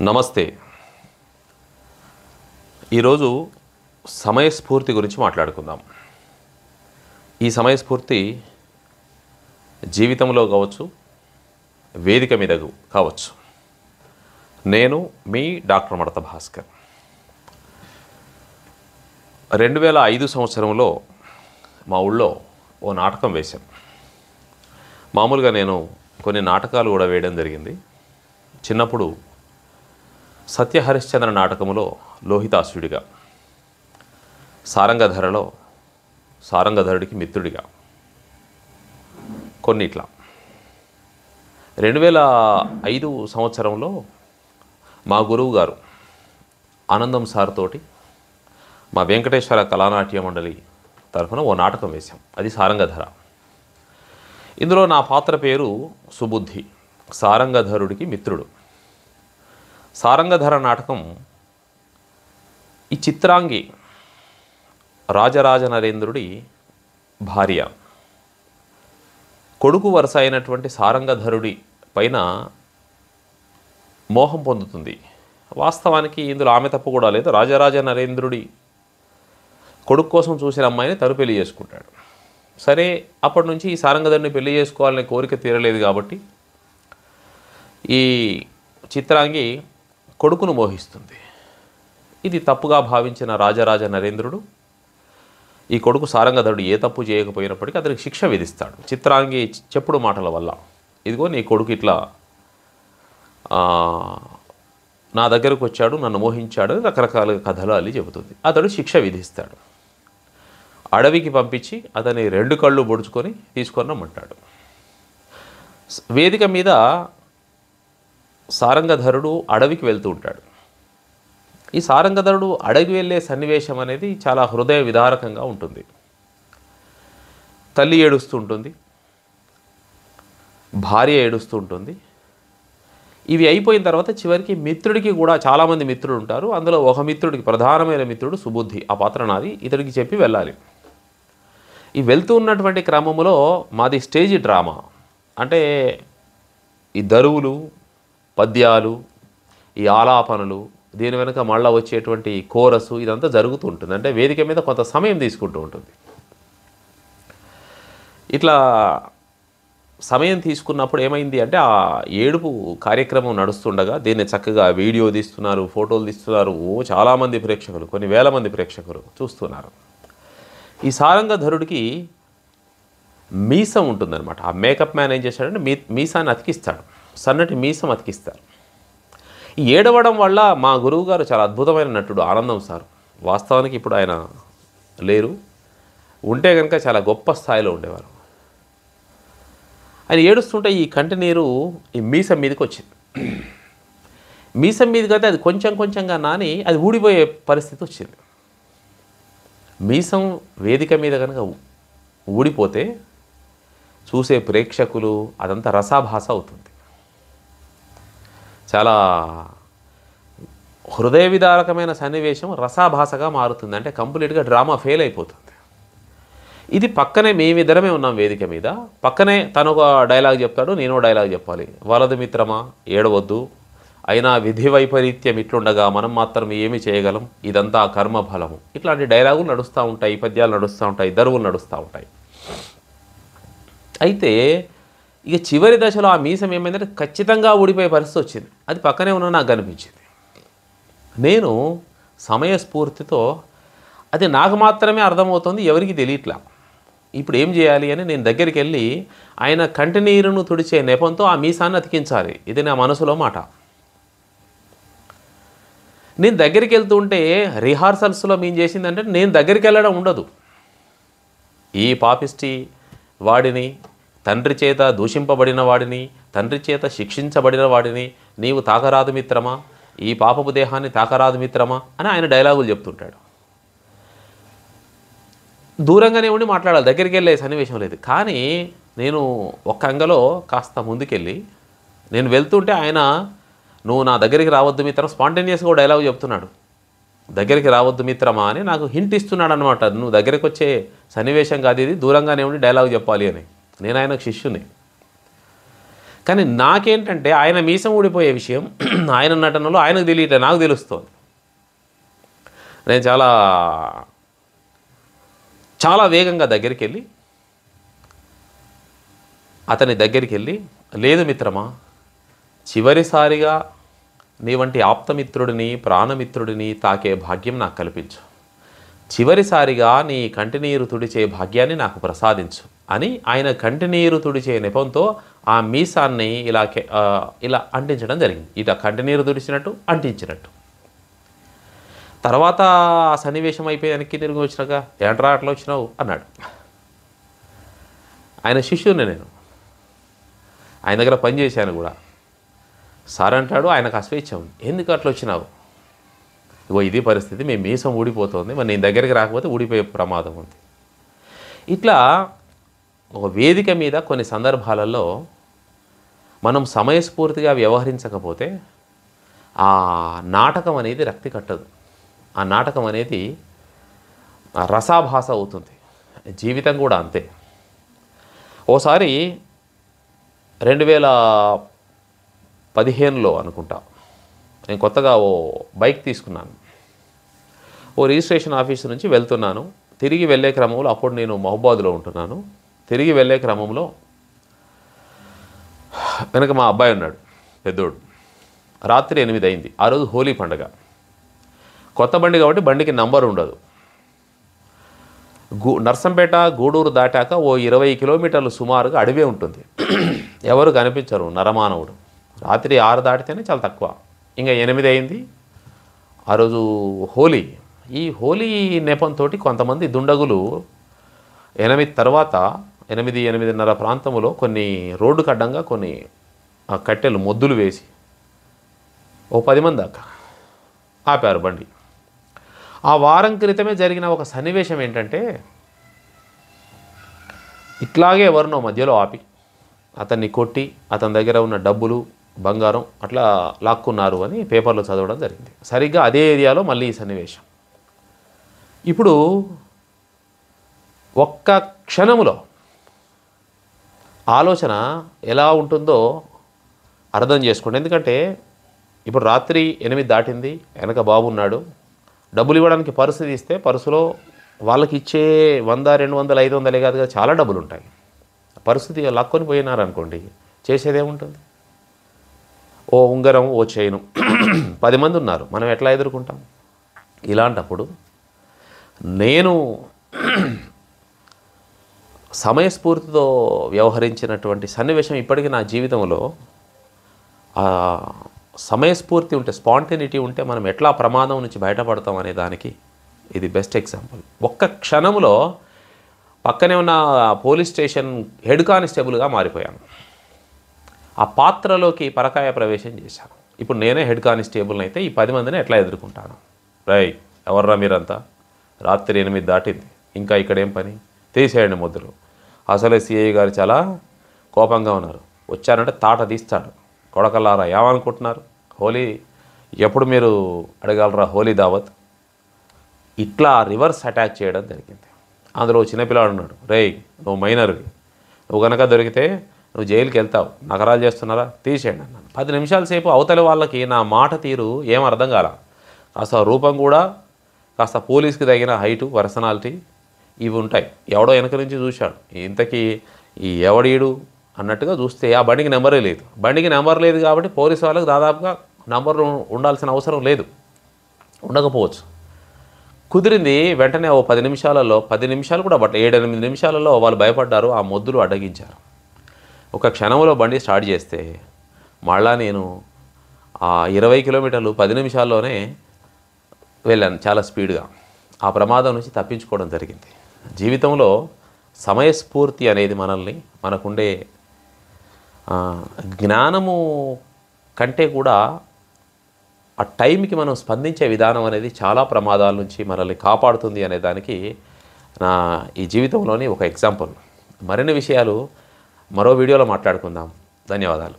నమస్తే. ఈరోజు సమయస్ఫూర్తి గురించి మాట్లాడుకుందాం. ఈ సమయస్ఫూర్తి జీవితంలో కావచ్చు, వేదిక మీద కావచ్చు. నేను మీ డాక్టర్ మడత భాస్కర్. 2005 సంవత్సరంలో మా ఊళ్ళో ఓ నాటకం వేశాం. మామూలుగా నేను కొన్ని నాటకాలు కూడా వేయడం జరిగింది. చిన్నప్పుడు సత్యహరిశ్చంద్ర నాటకములో లోహితాసుడిగా, సారంగధరలో సారంగధరుడికి మిత్రుడిగా, కొన్నిట్లా 2005 సంవత్సరంలో మా గురువు గారు ఆనందం సార్ తోటి మా వెంకటేశ్వర కళానాట్య మండలి తరఫున ఓ నాటకం వేశాం. అది సారంగధర. ఇందులో నా పాత్ర పేరు సుబుద్ధి, సారంగధరుడికి మిత్రుడు. సారంగధర నాటకం ఈ చిత్రాంగి రాజరాజ నరేంద్రుడి భార్య, కొడుకు వరుస అయినటువంటి సారంగధరుడి పైన మోహం పొందుతుంది. వాస్తవానికి ఇందులో ఆమె తప్పు కూడా లేదు. రాజరాజ నరేంద్రుడి కొడుకు కోసం చూసిన అమ్మాయిని తను పెళ్లి చేసుకుంటాడు. సరే, అప్పటి నుంచి ఈ సారంగధరుని పెళ్లి చేసుకోవాలనే కోరిక తీరలేదు కాబట్టి ఈ చిత్రాంగి కొడుకును మోహిస్తుంది. ఇది తప్పుగా భావించిన రాజరాజ నరేంద్రుడు ఈ కొడుకు సారంగధరుడు ఏ తప్పు చేయకపోయినప్పటికీ అతనికి శిక్ష విధిస్తాడు. చిత్రాంగి చెప్పుడు మాటల వల్ల, ఇదిగో నీ కొడుకు ఇట్లా నా దగ్గరకు వచ్చాడు, నన్ను మోహించాడు, రకరకాల కథలు అల్లి చెబుతుంది. అతడు శిక్ష విధిస్తాడు. అడవికి పంపించి అతని 2 కళ్ళు పొడుచుకొని తీసుకొని రమ్మంటాడు. వేదిక మీద సారంగధరుడు అడవికి వెళ్తూ ఉంటాడు. ఈ సారంగధరుడు అడవికి వెళ్ళే సన్నివేశం అనేది చాలా హృదయ విదారకంగా ఉంటుంది. తల్లి ఏడుస్తూ ఉంటుంది, భార్య ఏడుస్తూ ఉంటుంది. ఇవి అయిపోయిన తర్వాత చివరికి మిత్రుడికి కూడా చాలామంది మిత్రులు ఉంటారు. అందులో ఒక మిత్రుడికి, ప్రధానమైన మిత్రుడు సుబుద్ధి, ఆ పాత్ర నాది, ఇతడికి చెప్పి వెళ్ళాలి. ఈ వెళ్తూ ఉన్నటువంటి క్రమంలో మాది స్టేజ్ డ్రామా. అంటే ఈ దరువులు, పద్యాలు, ఈ ఆలాపనలు, దీని వెనుక మళ్ళీ వచ్చేటువంటి కోరసు, ఇదంతా జరుగుతూ ఉంటుంది. అంటే వేదిక మీద కొంత సమయం తీసుకుంటూ ఉంటుంది. ఇట్లా సమయం తీసుకున్నప్పుడు ఏమైంది అంటే, ఆ ఏడుపు కార్యక్రమం నడుస్తుండగా దీన్ని చక్కగా వీడియో తీస్తున్నారు, ఫోటోలు తీస్తున్నారు. చాలామంది ప్రేక్షకులు, కొన్ని వేల మంది ప్రేక్షకులు చూస్తున్నారు. ఈ సారంగధరుడికి మీసం ఉంటుందన్నమాట. ఆ మేకప్ మ్యాన్ ఏం చేశాడంటే మీసాన్ని అతికిస్తాడు, సన్నటి మీసం అతికిస్తారు. ఈ ఏడవడం వల్ల మా గురువు గారు చాలా అద్భుతమైన నటుడు ఆనందం సార్. వాస్తవానికి ఇప్పుడు ఆయన లేరు, ఉంటే కనుక చాలా గొప్ప స్థాయిలో ఉండేవారు. ఆయన ఏడుస్తుంటే ఈ కంటి నీరు ఈ మీసం మీదకి వచ్చింది. మీసం మీదకి అయితే అది కొంచెం కొంచెంగా నాని అది ఊడిపోయే పరిస్థితి వచ్చింది. మీసం వేదిక మీద కనుక ఊడిపోతే చూసే ప్రేక్షకులు అదంతా రసాభాస అవుతుంది. చాలా హృదయ విదారకమైన సన్నివేశం రసాభాసగా మారుతుంది. అంటే కంప్లీట్గా డ్రామా ఫెయిల్ అయిపోతుంది. ఇది పక్కనే మేమిద్దరమే ఉన్నాం వేదిక మీద. పక్కనే తను ఒక డైలాగ్ చెప్తాడు, నేను డైలాగ్ చెప్పాలి. వలదు మిత్రమా, ఏడవద్దు, అయినా విధి వైపరీత్యం ఇట్లుండగా మనం మాత్రం ఏమి చేయగలం, ఇదంతా కర్మఫలము. ఇట్లాంటి డైలాగులు నడుస్తూ ఉంటాయి, పద్యాలు నడుస్తూ ఉంటాయి, దరువులు నడుస్తూ ఉంటాయి. అయితే ఇక చివరి దశలో ఆ మీసం ఏమైందంటే ఖచ్చితంగా ఊడిపోయే పరిస్థితి వచ్చింది. అది పక్కనే ఉన్న నాకు కనిపించింది. నేను సమయస్ఫూర్తితో అది నాకు మాత్రమే అర్థమవుతుంది, ఎవరికి తెలియట్లా. ఇప్పుడు ఏం చేయాలి అని నేను దగ్గరికి వెళ్ళి ఆయన కంటి నీరును తుడిచే నెపంతో ఆ మీసాన్ని అతికించాలి. ఇది నా మనసులో మాట. నేను దగ్గరికి వెళ్తూ ఉంటే రిహార్సల్స్లో మేము చేసిందంటే నేను దగ్గరికి వెళ్ళడం ఉండదు. ఈ పాపిస్టి వాడిని, తండ్రి చేత దూషింపబడిన వాడిని, తండ్రి చేత శిక్షించబడిన వాడిని నీవు తాకరాదు మిత్రమా, ఈ పాపపు దేహాన్ని తాకరాదు మిత్రమా అని ఆయన డైలాగులు చెప్తుంటాడు. దూరంగానే ఉండి మాట్లాడాలి, దగ్గరికి వెళ్ళే సన్నివేశం లేదు. కానీ నేను ఒక్క అంగలో కాస్త ముందుకెళ్ళి నేను వెళ్తుంటే ఆయన నువ్వు నా దగ్గరికి రావద్దు మిత్రం, స్పాంటేనియస్గా డైలాగ్ చెప్తున్నాడు. దగ్గరికి రావద్దు మిత్రమా అని నాకు హింట్ ఇస్తున్నాడు అనమాట. నువ్వు దగ్గరికి వచ్చే సన్నివేశం కాదు ఇది, దూరంగానే ఉండి డైలాగ్ చెప్పాలి అని. నేను ఆయనకు శిష్యుని. కానీ నాకేంటంటే ఆయన మీసం ఊడిపోయే విషయం ఆయన నటనలో ఆయనకు తెలియట్లే, నాకు తెలుస్తుంది. నేను చాలా వేగంగా దగ్గరికి వెళ్ళి అతని దగ్గరికి వెళ్ళి, లేదు మిత్రమా, చివరిసారిగా నీ వంటి ఆప్తమిత్రుడిని ప్రాణమిత్రుడిని తాకే భాగ్యం నాకు కల్పించు, చివరిసారిగా నీ కంటినీరు తుడిచే భాగ్యాన్ని నాకు ప్రసాదించు అని ఆయన కంటినీరు తుడిచే నెపంతో ఆ మీసాన్ని ఇలా అంటించడం జరిగింది. ఇట కంటినీరు తుడిచినట్టు అంటించినట్టు. తర్వాత ఆ సన్నివేశం అయిపోయి వెనక్కి తిరిగి వచ్చినాక, ఏంట్రా అట్లా వచ్చినావు అన్నాడు. ఆయన శిష్యుని నేను, ఆయన దగ్గర పనిచేశాను కూడా. సార్ అంటాడు, ఆయనకు అస్వేచ్ఛ ఉంది, ఎందుకు అట్లా వచ్చినావు, ఇగో ఇది పరిస్థితి, మేము మీసం ఊడిపోతుంది, మరి నేను దగ్గరికి రాకపోతే ఊడిపోయే ప్రమాదం ఉంది. ఇట్లా ఒక వేదిక మీద కొన్ని సందర్భాలలో మనం సమయస్ఫూర్తిగా వ్యవహరించకపోతే ఆ నాటకం అనేది రక్తి కట్టదు, ఆ నాటకం అనేది రసాభాస అవుతుంది. జీవితం కూడా అంతే. ఓసారి 2015లో అనుకుంటా, నేను కొత్తగా ఓ బైక్ తీసుకున్నాను. ఓ రిజిస్ట్రేషన్ ఆఫీస్ నుంచి వెళ్తున్నాను. తిరిగి వెళ్ళే క్రమంలో, అప్పుడు నేను మహబాద్లో ఉంటున్నాను, తిరిగి వెళ్ళే క్రమంలో వెనక మా అబ్బాయి ఉన్నాడు, పెద్దోడు. రాత్రి 8 అయింది. ఆ రోజు హోలీ పండుగ. కొత్త బండి కాబట్టి బండికి నంబర్ ఉండదు. నర్సంపేట గూడూరు దాటాక ఓ 20 కిలోమీటర్లు సుమారుగా అడవే ఉంటుంది. ఎవరు కనిపించరు, నరమానవుడు. రాత్రి 6 దాటితేనే చాలా తక్కువ. ఇంకా 8 అయింది. ఆ రోజు హోలీ. ఈ హోలీ నెపంతో కొంతమంది దుండగులు 8 తర్వాత 8:30 ప్రాంతంలో కొన్ని రోడ్డుకు అడ్డంగా కొన్ని కట్టెలు మొద్దులు వేసి ఓ 10 మంది దాకా ఆపారు బండి. ఆ వారం క్రితమే జరిగిన ఒక సన్నివేశం ఏంటంటే, ఇట్లాగే ఎవరినో మధ్యలో ఆపి అతన్ని కొట్టి అతని దగ్గర ఉన్న డబ్బులు బంగారం అట్లా లాక్కున్నారు అని పేపర్లో చదవడం జరిగింది. సరిగ్గా అదే ఏరియాలో మళ్ళీ ఈ సన్నివేశం. ఇప్పుడు ఒక్క క్షణములో ఆలోచన ఎలా ఉంటుందో అర్థం చేసుకోండి. ఎందుకంటే ఇప్పుడు రాత్రి 8 దాటింది, వెనక బాబు ఉన్నాడు, డబ్బులు ఇవ్వడానికి పర్సు తీస్తే పర్సులో వాళ్ళకి ఇచ్చే 100, 200, 500 కాదు కదా, చాలా డబ్బులు ఉంటాయి. పరిస్థితి లాక్కొని పోయినారనుకోండి, చేసేదేముంటుంది? ఓ ఉంగరం, ఓ చైను, 10 మంది ఉన్నారు, మనం ఎట్లా ఎదుర్కొంటాం? ఇలాంటప్పుడు నేను సమయస్ఫూర్తితో వ్యవహరించినటువంటి సన్నివేశం ఇప్పటికీ నా జీవితంలో సమయస్ఫూర్తి ఉంటే, స్పాంటేనిటీ ఉంటే మనం ఎట్లా ప్రమాదం నుంచి బయటపడతాం అనే దానికి ఇది బెస్ట్ ఎగ్జాంపుల్. ఒక్క క్షణంలో పక్కనే ఉన్న పోలీస్ స్టేషన్ హెడ్ కానిస్టేబుల్గా మారిపోయాను. ఆ పాత్రలోకి పరకాయ ప్రవేశం చేశాను. ఇప్పుడు నేనే హెడ్ కానిస్టేబుల్ని అయితే ఈ 10 మందిని ఎట్లా ఎదుర్కొంటాను? ఎవర్రా మీరంతా, రాత్రి 8 దాటింది, ఇంకా ఇక్కడేం పని, తీసేయండి ముద్దులు. అసలే సిఐ గారు చాలా కోపంగా ఉన్నారు, వచ్చారంటే తాట తీస్తాడు. కొడకల్లారా ఏమనుకుంటున్నారు, హోలీ ఎప్పుడు మీరు అడగలరా హోలీ దావత్? ఇట్లా రివర్స్ అటాక్ చేయడం జరిగింది. అందులో చిన్నపిల్లాడు ఉన్నాడు, నువ్వు మైనర్వి, నువ్వు కనుక దొరికితే నువ్వు జైలుకి వెళ్తావు, నగరాలు చేస్తున్నారా, తీసేయండి అన్నాను. 10 నిమిషాల సేపు అవతలి వాళ్ళకి నా మాట తీరు ఏం అర్థం కాల. కాస్త రూపం కూడా, కాస్త పోలీస్కి తగిన హైటు, పర్సనాలిటీ ఇవి ఉంటాయి. ఎవడో వెనక నుంచి చూశాడు, ఇంతకీ ఈ ఎవడీడు అన్నట్టుగా చూస్తే ఆ బండికి నెంబరే లేదు. బండికి నెంబర్ లేదు కాబట్టి పోలీసు వాళ్ళకి దాదాపుగా నంబర్ ఉండాల్సిన అవసరం లేదు, ఉండకపోవచ్చు. కుదిరింది వెంటనే ఓ 10 నిమిషాలలో, 10 నిమిషాలు కూడా 7-8 నిమిషాలలో వాళ్ళు భయపడ్డారు, ఆ మొద్దులు అడ్డగించారు. ఒక క్షణంలో బండి స్టార్ట్ చేస్తే మళ్ళా నేను ఆ 20 కిలోమీటర్లు 10 నిమిషాల్లోనే వెళ్ళాను, చాలా స్పీడ్గా. ఆ ప్రమాదం నుంచి తప్పించుకోవడం జరిగింది. జీవితంలో సమయస్ఫూర్తి అనేది మనకుండే జ్ఞానము కంటే కూడా ఆ టైంకి మనం స్పందించే విధానం అనేది చాలా ప్రమాదాల నుంచి మనల్ని కాపాడుతుంది అనే దానికి నా ఈ జీవితంలోని ఒక ఎగ్జాంపుల్. మరిన్ని విషయాలు మరో వీడియోలో మాట్లాడుకుందాం. ధన్యవాదాలు.